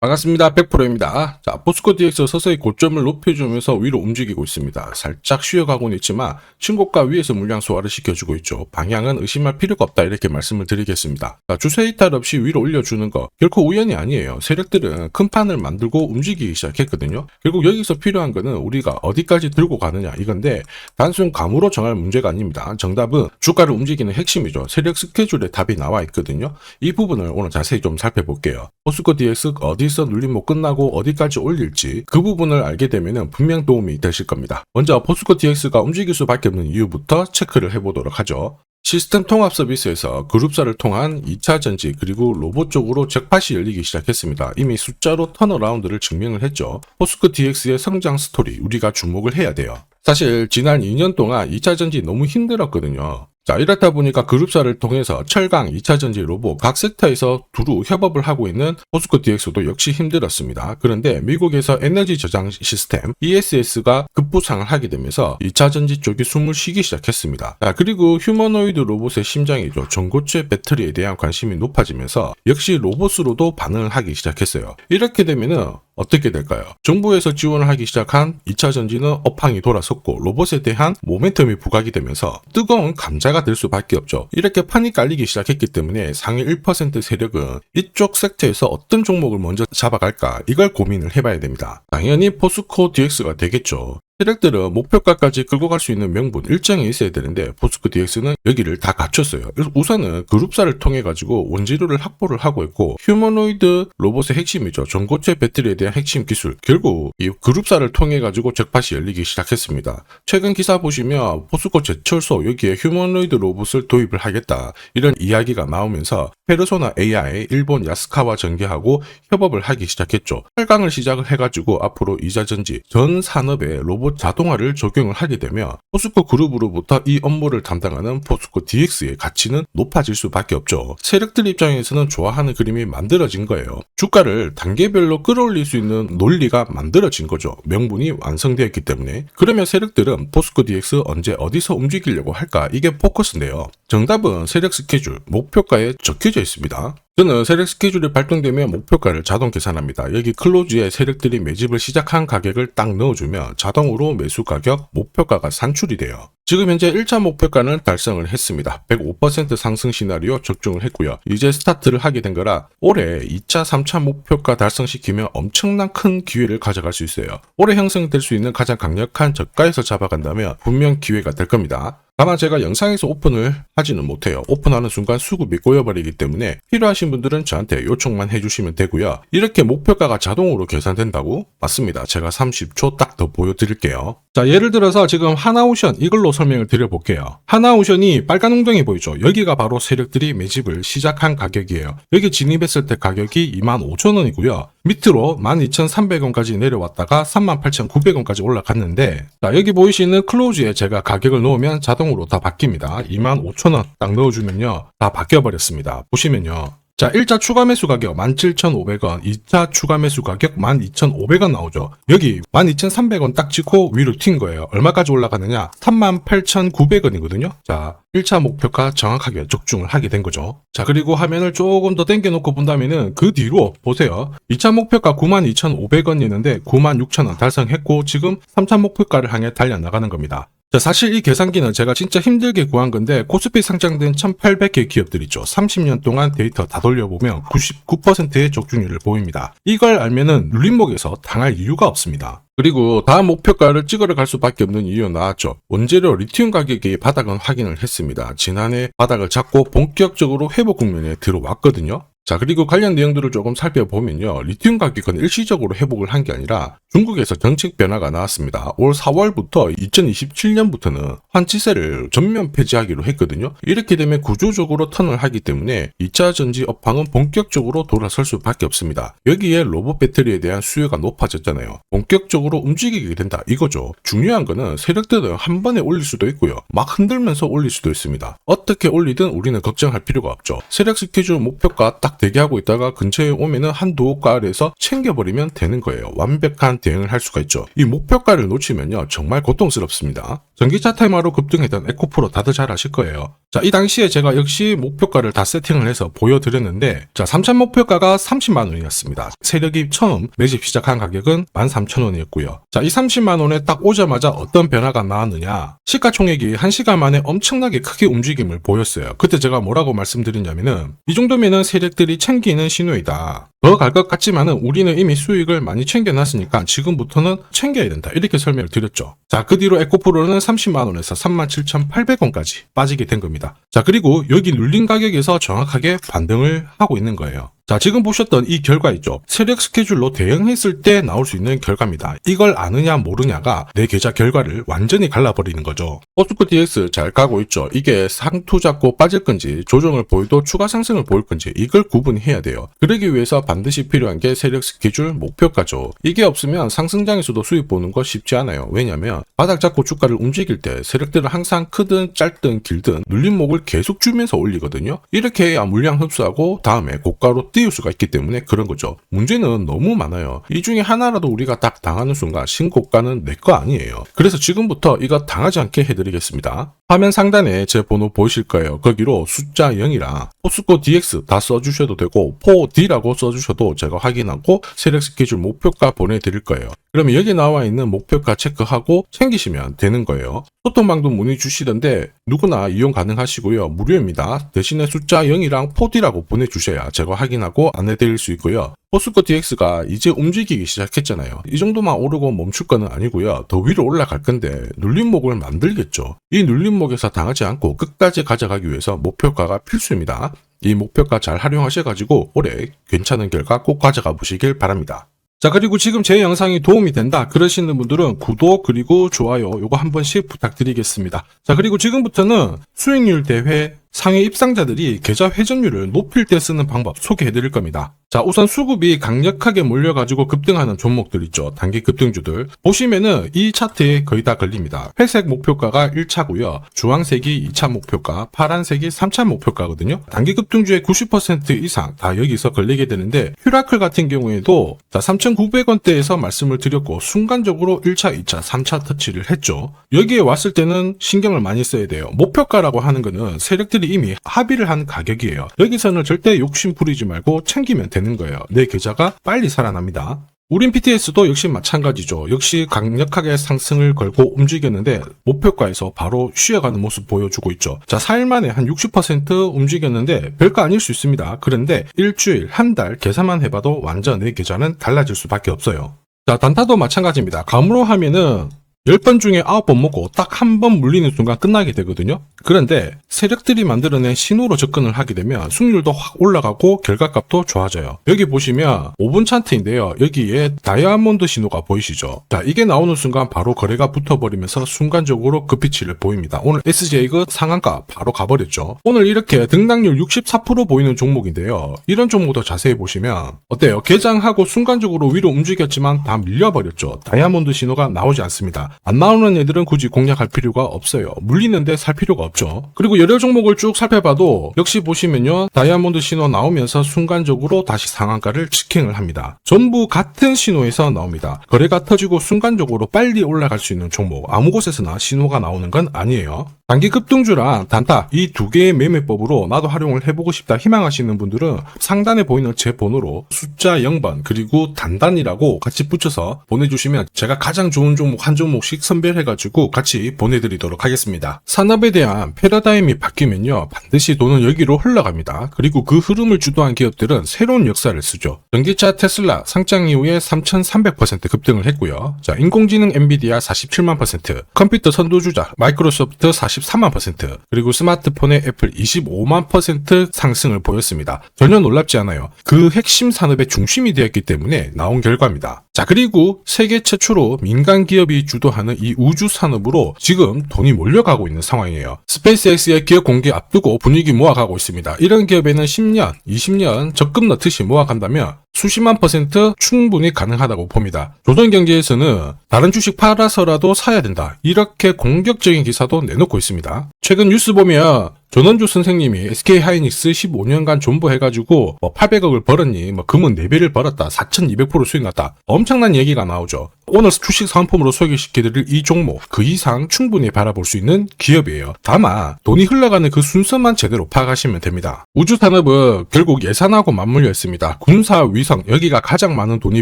반갑습니다. 100%입니다. 자, 포스코 DX 서서히 고점을 높여주면서 위로 움직이고 있습니다. 살짝 쉬어가고는 있지만 신고가 위에서 물량 소화를 시켜주고 있죠. 방향은 의심할 필요가 없다 이렇게 말씀을 드리겠습니다. 자, 추세 이탈 없이 위로 올려주는 거 결코 우연이 아니에요. 세력들은 큰 판을 만들고 움직이기 시작했거든요. 결국 여기서 필요한 거는 우리가 어디까지 들고 가느냐 이건데 단순 감으로 정할 문제가 아닙니다. 정답은 주가를 움직이는 핵심이죠. 세력 스케줄에 답이 나와 있거든요. 이 부분을 오늘 자세히 좀 살펴볼게요. 포스코 DX 어디서 눌림목 끝나고 어디까지 올릴지 그 부분을 알게 되면 분명 도움이 되실 겁니다. 먼저 포스코 DX가 움직일 수밖에 없는 이유부터 체크를 해보도록 하죠. 시스템 통합 서비스에서 그룹사를 통한 2차 전지 그리고 로봇 쪽으로 잭팟이 열리기 시작했습니다. 이미 숫자로 턴어라운드를 증명을 했죠. 포스코 DX의 성장 스토리 우리가 주목을 해야 돼요. 사실 지난 2년 동안 2차 전지 너무 힘들었거든요. 자, 이렇다 보니까 그룹사를 통해서 철강, 2차전지, 로봇 각 섹터에서 두루 협업을 하고 있는 포스코 DX도 역시 힘들었습니다. 그런데 미국에서 에너지 저장 시스템 ESS가 급부상을 하게 되면서 2차전지 쪽이 숨을 쉬기 시작했습니다. 자, 그리고 휴머노이드 로봇의 심장이죠. 전고체 배터리에 대한 관심이 높아지면서 역시 로봇으로도 반응을 하기 시작했어요. 이렇게 되면은 어떻게 될까요? 정부에서 지원을 하기 시작한 2차 전지는 업황이 돌아섰고 로봇에 대한 모멘텀이 부각이 되면서 뜨거운 감자가 될 수밖에 없죠. 이렇게 판이 깔리기 시작했기 때문에 상위 1% 세력은 이쪽 섹터에서 어떤 종목을 먼저 잡아갈까 이걸 고민을 해봐야 됩니다. 당연히 포스코 DX가 되겠죠. 세력들은 목표가까지 끌고 갈 수 있는 명분 일정이 있어야 되는데 포스코 DX는 여기를 다 갖췄어요. 그래서 우선은 그룹사를 통해 가지고 원재료를 확보를 하고 있고 휴머노이드 로봇의 핵심이죠. 전고체 배터리에 대한 핵심 기술 결국 이 그룹사를 통해 가지고 잭팟이 열리기 시작했습니다. 최근 기사 보시면 포스코 제철소 여기에 휴머노이드 로봇을 도입을 하겠다 이런 이야기가 나오면서 페르소나 AI 일본 야스카와 전개하고 협업을 하기 시작했죠. 8강을 시작을 해가지고 앞으로 2차전지 전 산업에 로봇 자동화를 적용을 하게 되면 포스코 그룹으로부터 이 업무를 담당하는 포스코 DX의 가치는 높아질 수밖에 없죠. 세력들 입장에서는 좋아하는 그림이 만들어진 거예요. 주가를 단계별로 끌어올릴 수 있는 논리가 만들어진 거죠. 명분이 완성되었기 때문에. 그러면 세력들은 포스코 DX 언제 어디서 움직이려고 할까? 이게 포커스인데요. 정답은 세력 스케줄, 목표가에 적혀져 있습니다. 저는 세력 스케줄이 발동되면 목표가를 자동 계산합니다. 여기 클로즈에 세력들이 매집을 시작한 가격을 딱 넣어주면 자동으로 매수 가격, 목표가가 산출이 돼요. 지금 현재 1차 목표가는 달성을 했습니다. 105% 상승 시나리오 적중을 했고요. 이제 스타트를 하게 된 거라 올해 2차, 3차 목표가 달성시키면 엄청난 큰 기회를 가져갈 수 있어요. 올해 형성될 수 있는 가장 강력한 저가에서 잡아간다면 분명 기회가 될 겁니다. 다만 제가 영상에서 오픈을 하지는 못해요. 오픈하는 순간 수급이 꼬여버리기 때문에 필요하신 분들은 저한테 요청만 해주시면 되고요. 이렇게 목표가가 자동으로 계산된다고? 맞습니다. 제가 30초 딱 더 보여드릴게요. 자, 예를 들어서 지금 하나오션 이걸로 설명을 드려볼게요. 하나오션이 빨간 웅덩이 보이죠? 여기가 바로 세력들이 매집을 시작한 가격이에요. 여기 진입했을 때 가격이 25,000원이고요. 밑으로 12,300원까지 내려왔다가 38,900원까지 올라갔는데 자, 여기 보이시는 클로즈에 제가 가격을 넣으면 자동으로 다 바뀝니다. 25,000원 딱 넣어주면요. 다 바뀌어버렸습니다. 보시면요. 자, 1차 추가 매수 가격 17,500원, 2차 추가 매수 가격 12,500원 나오죠. 여기 12,300원 딱 찍고 위로 튄 거예요. 얼마까지 올라가느냐? 38,900원이거든요. 자, 1차 목표가 정확하게 적중을 하게 된 거죠. 자, 그리고 화면을 조금 더 당겨놓고 본다면은 그 뒤로 보세요. 2차 목표가 92,500원이었는데 96,000원 달성했고 지금 3차 목표가를 향해 달려나가는 겁니다. 자, 사실 이 계산기는 제가 진짜 힘들게 구한 건데 코스피 상장된 1800개 기업들 있죠. 30년 동안 데이터 다 돌려보면 99%의 적중률을 보입니다. 이걸 알면은 눌림목에서 당할 이유가 없습니다. 그리고 다음 목표가를 찍으러 갈 수밖에 없는 이유 나왔죠. 원재료 리튬 가격이 바닥은 확인을 했습니다. 지난해 바닥을 잡고 본격적으로 회복 국면에 들어왔거든요. 자, 그리고 관련 내용들을 조금 살펴보면요. 리튬 가격은 일시적으로 회복을 한 게 아니라 중국에서 정책 변화가 나왔습니다. 올 4월부터 2027년부터는 환치세를 전면 폐지하기로 했거든요. 이렇게 되면 구조적으로 턴을 하기 때문에 2차 전지 업황은 본격적으로 돌아설 수밖에 없습니다. 여기에 로봇 배터리에 대한 수요가 높아졌잖아요. 본격적으로 움직이게 된다 이거죠. 중요한 거는 세력들은 한 번에 올릴 수도 있고요. 막 흔들면서 올릴 수도 있습니다. 어떻게 올리든 우리는 걱정할 필요가 없죠. 세력 스케줄 목표가 딱 대기하고 있다가 근처에 오면은 한두 가 아래에서 챙겨버리면 되는 거예요. 완벽한 대응을 할 수가 있죠. 이 목표가를 놓치면요 정말 고통스럽습니다. 전기차 테마로 급등했던 에코프로 다들 잘 아실 거예요. 자, 이 당시에 제가 역시 목표가를 다 세팅을 해서 보여드렸는데, 자, 3차 목표가가 30만 원이었습니다. 세력이 처음 매집 시작한 가격은 13,000원이었고요. 자, 이 30만 원에 딱 오자마자 어떤 변화가 나왔느냐? 시가총액이 1시간 만에 엄청나게 크게 움직임을 보였어요. 그때 제가 뭐라고 말씀드렸냐면은, 이 정도면은 세력들이 챙기는 신호이다. 더 갈 것 같지만은 우리는 이미 수익을 많이 챙겨놨으니까 지금부터는 챙겨야 된다. 이렇게 설명을 드렸죠. 자, 그 뒤로 에코프로는 30만 원에서 37,800원까지 빠지게 된 겁니다. 자, 그리고 여기 눌린 가격에서 정확하게 반등을 하고 있는 거예요. 자, 지금 보셨던 이 결과 있죠. 세력 스케줄로 대응했을 때 나올 수 있는 결과입니다. 이걸 아느냐 모르냐가 내 계좌 결과를 완전히 갈라버리는 거죠. 포스코 DX 잘 가고 있죠. 이게 상투 잡고 빠질 건지 조정을 보여도 추가 상승을 보일 건지 이걸 구분해야 돼요. 그러기 위해서 반드시 필요한 게 세력 스케줄 목표가죠. 이게 없으면 상승장에서도 수익 보는 거 쉽지 않아요. 왜냐면 바닥 잡고 주가를 움직일 때 세력들은 항상 크든 짧든 길든 눌린 목을 계속 주면서 올리거든요. 이렇게 해야 물량 흡수하고 다음에 고가로 띄울 수가 있기 때문에 그런 거죠. 문제는 너무 많아요. 이 중에 하나라도 우리가 딱 당하는 순간 신고가는 내 거 아니에요. 그래서 지금부터 이거 당하지 않게 해드리겠습니다. 화면 상단에 제 번호 보이실 거예요. 거기로 숫자 0이랑 포스코 DX 다 써주셔도 되고 4D라고 써주셔도 제가 확인하고 세력 스케줄 목표가 보내드릴 거예요. 그러면 여기 나와 있는 목표가 체크하고 챙기시면 되는 거예요. 소통방도 문의 주시던데 누구나 이용 가능하시고요. 무료입니다. 대신에 숫자 0이랑 4D라고 보내주셔야 제가 확인하고 안내드릴 수 있고요. 포스코 DX가 이제 움직이기 시작했잖아요. 이 정도만 오르고 멈출 거는 아니고요. 더 위로 올라갈 건데 눌림목을 만들겠죠. 이 눌림목에서 당하지 않고 끝까지 가져가기 위해서 목표가가 필수입니다. 이 목표가 잘 활용하셔가지고 올해 괜찮은 결과 꼭 가져가 보시길 바랍니다. 자, 그리고 지금 제 영상이 도움이 된다 그러시는 분들은 구독 그리고 좋아요 요거 한 번씩 부탁드리겠습니다. 자, 그리고 지금부터는 수익률 대회 상위 입상자들이 계좌 회전율을 높일 때 쓰는 방법 소개해 드릴 겁니다. 자, 우선 수급이 강력하게 몰려가지고 급등하는 종목들 있죠. 단기 급등주들. 보시면은 이 차트에 거의 다 걸립니다. 회색 목표가가 1차고요. 주황색이 2차 목표가, 파란색이 3차 목표가거든요. 단기 급등주의 90% 이상 다 여기서 걸리게 되는데 휴라클 같은 경우에도 자 3,900원대에서 말씀을 드렸고 순간적으로 1차, 2차, 3차 터치를 했죠. 여기에 왔을 때는 신경을 많이 써야 돼요. 목표가라고 하는 거는 세력들이 이미 합의를 한 가격이에요. 여기서는 절대 욕심 부리지 말고 챙기면 되는 거예요. 내 계좌가 빨리 살아납니다. 우린 PTS도 역시 마찬가지죠. 역시 강력하게 상승을 걸고 움직였는데 목표가에서 바로 쉬어가는 모습 보여주고 있죠. 자, 4일 만에 한 60% 움직였는데 별거 아닐 수 있습니다. 그런데 일주일, 한 달 계산만 해봐도 완전 내 계좌는 달라질 수밖에 없어요. 자, 단타도 마찬가지입니다. 감으로 하면은 10번 중에 9번 먹고 딱 한 번 물리는 순간 끝나게 되거든요. 그런데 세력들이 만들어낸 신호로 접근을 하게 되면 수익률도 확 올라가고 결과값도 좋아져요. 여기 보시면 5분 차트인데요. 여기에 다이아몬드 신호가 보이시죠? 자, 이게 나오는 순간 바로 거래가 붙어버리면서 순간적으로 급피치를 보입니다. 오늘 SJ가 상한가 바로 가버렸죠. 오늘 이렇게 등락률 64% 보이는 종목인데요. 이런 종목도 자세히 보시면 어때요? 개장하고 순간적으로 위로 움직였지만 다 밀려버렸죠. 다이아몬드 신호가 나오지 않습니다. 안 나오는 애들은 굳이 공략할 필요가 없어요. 물리는데 살 필요가 없죠. 그리고 여러 종목을 쭉 살펴봐도 역시 보시면요. 다이아몬드 신호 나오면서 순간적으로 다시 상한가를 직행을 합니다. 전부 같은 신호에서 나옵니다. 거래가 터지고 순간적으로 빨리 올라갈 수 있는 종목 아무 곳에서나 신호가 나오는 건 아니에요. 단기 급등주랑 단타 이 두 개의 매매법으로 나도 활용을 해보고 싶다 희망하시는 분들은 상단에 보이는 제 번호로 숫자 0번 그리고 단단이라고 같이 붙여서 보내주시면 제가 가장 좋은 종목 한 종목씩 선별해가지고 같이 보내드리도록 하겠습니다. 산업에 대한 패러다임이 바뀌면요 반드시 돈은 여기로 흘러갑니다. 그리고 그 흐름을 주도한 기업들은 새로운 역사를 쓰죠. 전기차 테슬라 상장 이후에 3,300% 급등을 했고요. 자, 인공지능 엔비디아 47만 %, 컴퓨터 선두주자 마이크로소프트 43만 %, 그리고 스마트폰의 애플 25만 % 상승을 보였습니다. 전혀 놀랍지 않아요. 그 핵심 산업의 중심이 되었기 때문에 나온 결과입니다. 자, 그리고 세계 최초로 민간 기업이 주도하는 이 우주 산업으로 지금 돈이 몰려가고 있는 상황이에요. 스페이스X의 기업 공개 앞두고 분위기 모아가고 있습니다. 이런 기업에는 10년, 20년 적금 넣듯이 모아간다면 수십만 % 충분히 가능하다고 봅니다. 조선경제에서는 다른 주식 팔아서라도 사야 된다. 이렇게 공격적인 기사도 내놓고 있습니다. 최근 뉴스 보면 전원주 선생님이 SK하이닉스 15년간 존버해가지고 800억을 벌었니, 금은 4배를 벌었다, 4200% 수익 났다. 엄청난 얘기가 나오죠. 오늘 주식 상품으로 소개시켜드릴 이 종목, 그 이상 충분히 바라볼 수 있는 기업이에요. 다만 돈이 흘러가는 그 순서만 제대로 파악하시면 됩니다. 우주산업은 결국 예산하고 맞물려 있습니다. 군사, 위성, 여기가 가장 많은 돈이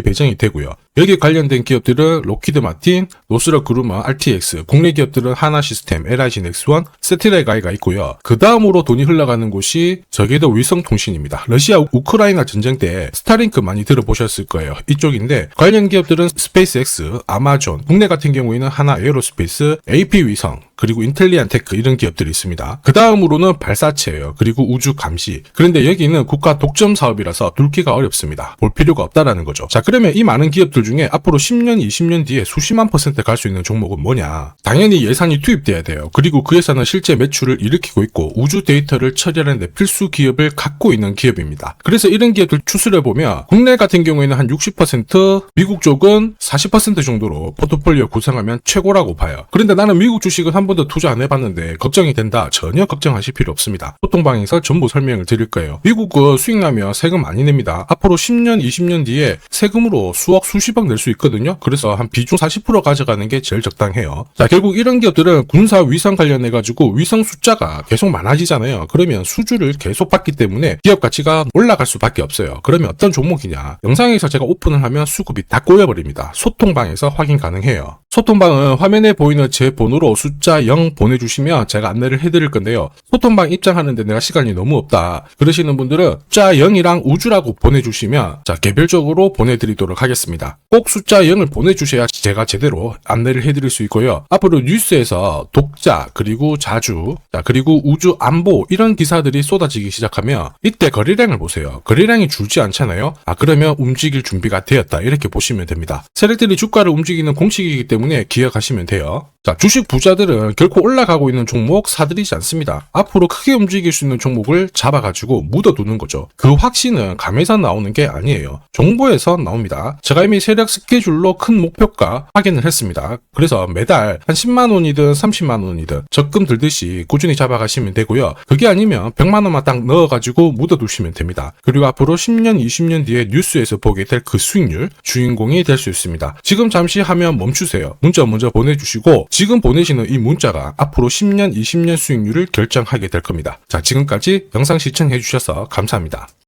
배정이 되고요. 여기 관련된 기업들은 로키드 마틴, 노스럽 그루먼, RTX, 국내 기업들은 하나시스템, LIG 넥스원, 세트레가이가 있고요. 그 다음으로 돈이 흘러가는 곳이 저궤도 위성통신입니다. 러시아 우크라이나 전쟁 때 스타링크 많이 들어보셨을 거예요. 이쪽인데 관련 기업들은 스페이스X, 아마존, 국내 같은 경우에는 하나 에어로스페이스, AP위성, 그리고 인텔리안테크 이런 기업들이 있습니다. 그 다음으로는 발사체예요. 그리고 우주 감시. 그런데 여기는 국가 독점 사업이라서 둘기가 어렵습니다. 볼 필요가 없다라는 거죠. 자, 그러면 이 많은 기업들 중에 앞으로 10년, 20년 뒤에 수십만 % 갈 수 있는 종목은 뭐냐? 당연히 예산이 투입돼야 돼요. 그리고 그 예산은 실제 매출을 일으키고 있고 우주 데이터를 처리하는 데 필수 기업을 갖고 있는 기업입니다. 그래서 이런 기업들 추스를 보면 국내 같은 경우에는 한 60%, 미국 쪽은 40% 정도로 포트폴리오 구성하면 최고라고 봐요. 그런데 나는 미국 주식은 한 번도 투자 안 해봤는데 걱정이 된다. 전혀 걱정하실 필요 없습니다. 소통방에서 전부 설명을 드릴 거예요. 미국은 수익 나면 세금 많이 냅니다. 앞으로 10년, 20년 뒤에 세금으로 수억, 수십억 낼 수 있거든요. 그래서 한 비중 40% 가져가는 게 제일 적당해요. 자, 결국 이런 기업들은 군사 위성 관련해가지고 위성 숫자가 계속 많아지잖아요. 그러면 수주를 계속 받기 때문에 기업 가치가 올라갈 수밖에 없어요. 그러면 어떤 종목이냐? 영상에서 제가 오픈을 하면 수급이 다 꼬여버립니다. 소통방에서 확인 가능해요. 소통방은 화면에 보이는 제 번호로 숫자 0 보내주시면 제가 안내를 해드릴 건데요. 소통방 입장하는데 내가 시간이 너무 없다 그러시는 분들은 숫자 0이랑 우주라고 보내주시면 자 개별적으로 보내드리도록 하겠습니다. 꼭 숫자 0을 보내주셔야 제가 제대로 안내를 해드릴 수 있고요. 앞으로 뉴스에서 독자 그리고 자주 그리고 우주 안보 이런 기사들이 쏟아지기 시작하면 이때 거래량을 보세요. 거래량이 줄지 않잖아요. 그러면 움직일 준비가 되었다 이렇게 보시면 됩니다. 세력들이 주가를 움직이는 공식이기 때문에 기억하시면 돼요. 자, 주식 부자들은 결코 올라가고 있는 종목 사들이지 않습니다. 앞으로 크게 움직일 수 있는 종목을 잡아가지고 묻어두는 거죠. 그 확신은 감에서 나오는 게 아니에요. 정보에서 나옵니다. 제가 이미 세력 스케줄로 큰 목표가 확인을 했습니다. 그래서 매달 한 10만 원이든 30만 원이든 적금 들듯이 꾸준히 잡아가시면 되고요. 그게 아니면 100만 원만 딱 넣어가지고 묻어두시면 됩니다. 그리고 앞으로 10년, 20년 뒤에 뉴스에서 보게 될 그 수익률 주인공이 될 수 있습니다. 지금 잠시 화면 멈추세요. 문자 먼저 보내주시고 지금 보내시는 이 문자가 앞으로 10년, 20년 수익률을 결정하게 될 겁니다. 자, 지금까지 영상 시청해 주셔서 감사합니다.